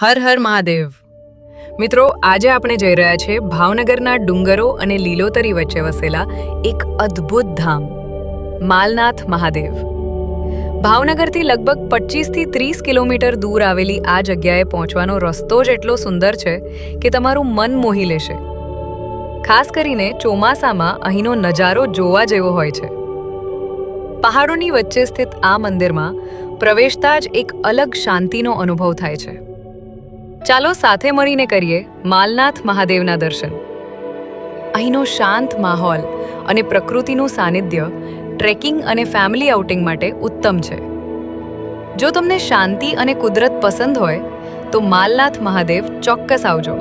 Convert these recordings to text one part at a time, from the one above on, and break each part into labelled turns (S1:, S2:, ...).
S1: હર હર મહાદેવ. મિત્રો, આજે આપણે જઈ રહ્યા છે ભાવનગરના ડુંગરો અને લીલોતરી વચ્ચે વસેલા એક અદ્ભુત ધામ માલનાથ મહાદેવ. ભાવનગરથી લગભગ 25થી 30 કિલોમીટર દૂર આવેલી આ જગ્યાએ પહોંચવાનો રસ્તો જ એટલો સુંદર છે કે તમારું મન મોહી લેશે. ખાસ કરીને ચોમાસામાં અહીંનો નજારો જોવા જેવો હોય છે. પહાડોની વચ્ચે સ્થિત આ મંદિરમાં પ્રવેશતા જ એક અલગ શાંતિનો અનુભવ થાય છે. ચાલો સાથે મળીને કરીએ માલનાથ મહાદેવના દર્શન. અહીંનો શાંત માહોલ અને પ્રકૃતિનું સાનિધ્ય ટ્રેકિંગ અને ફેમિલી આઉટિંગ માટે ઉત્તમ છે. જો તમને શાંતિ અને કુદરત પસંદ હોય તો માલનાથ મહાદેવ ચોક્કસ આવજો.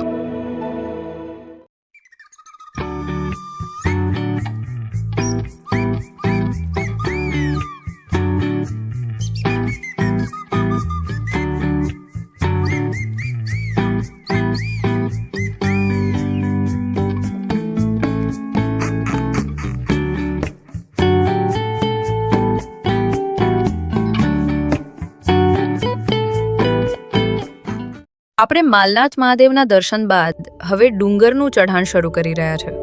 S1: આપણે માલનાથ મહાદેવના દર્શન બાદ હવે ડુંગરનું ચઢાણ શરૂ કરી રહ્યા છે.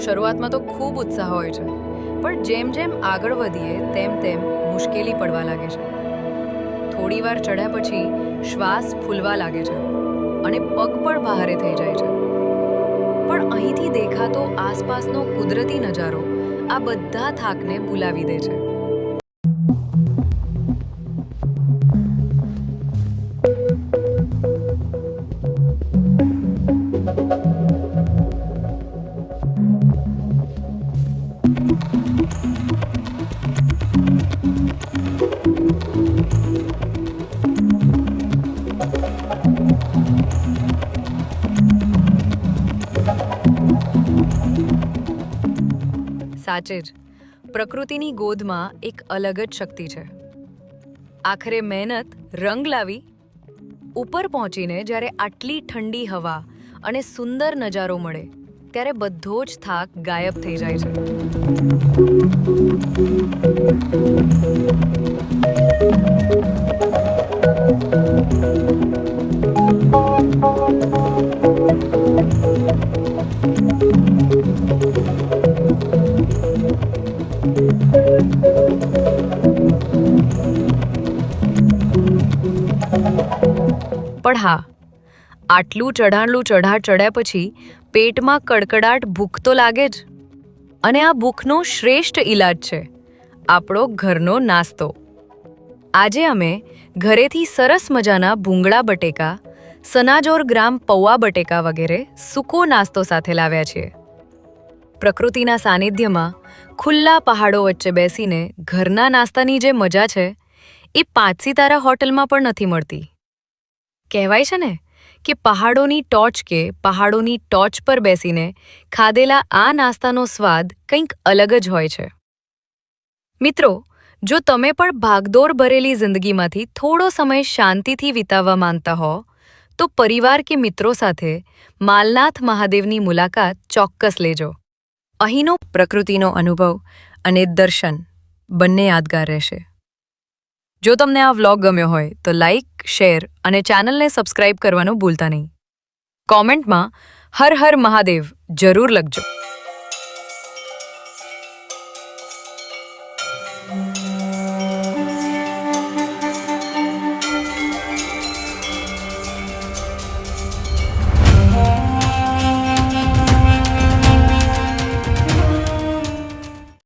S1: શરૂઆતમાં તો ખૂબ ઉત્સાહ હોય છે, પણ જેમ જેમ આગળ વધીએ તેમ તેમ મુશ્કેલી પડવા લાગે છે. થોડી વાર ચડ્યા પછી શ્વાસ ફૂલવા લાગે છે અને પગ પણ ભારે થઈ જાય છે. પણ અહીંથી દેખાતો આસપાસનો કુદરતી નજારો આ બધા થાકને ભૂલાવી દે છે. સાચે જ પ્રકૃતિની ગોદમાં એક અલગ જ શક્તિ છે. આખરે મહેનત રંગ લાવી. ઉપર પહોંચીને જ્યારે આટલી ઠંડી હવા અને સુંદર નજારો મળે ત્યારે બધો જ થાક ગાયબ થઈ જાય છે. પણ હા, આટલું ચઢ્યા પછી પેટમાં કડકડાટ ભૂખ તો લાગે જ. અને આ ભૂખનો શ્રેષ્ઠ ઈલાજ છે આપણો ઘરનો નાસ્તો. આજે અમે ઘરેથી સરસ મજાના ભૂંગળા બટેકા, સનાજોર ગ્રામ પૌવા બટેકા વગેરે સૂકો નાસ્તો સાથે લાવ્યા છીએ. પ્રકૃતિના સાનિધ્યમાં ખુલ્લા પહાડો વચ્ચે બેસીને ઘરના નાસ્તાની જે મજા છે એ 5 સિતારા હોટલમાં પણ નથી મળતી. કહેવાય છે ને કે પહાડોની ટોચ પર બેસીને ખાધેલા આ નાસ્તાનો સ્વાદ કંઈક અલગ જ હોય છે. મિત્રો, જો તમે પણ ભાગદોડ ભરેલી જિંદગીમાંથી થોડો સમય શાંતિથી વિતાવવા માંગતા હો તો પરિવાર કે મિત્રો સાથે માલનાથ મહાદેવની મુલાકાત ચોક્કસ લેજો. અહીંનો પ્રકૃતિનો અનુભવ અને દર્શન બંને યાદગાર રહેશે. જો તમને આ વ્લોગ ગમ્યો હોય તો લાઇક, શેર અને ચેનલને સબસ્ક્રાઇબ કરવાનું ભૂલતા નહીં. કોમેન્ટમાં હર હર મહાદેવ જરૂર લખજો.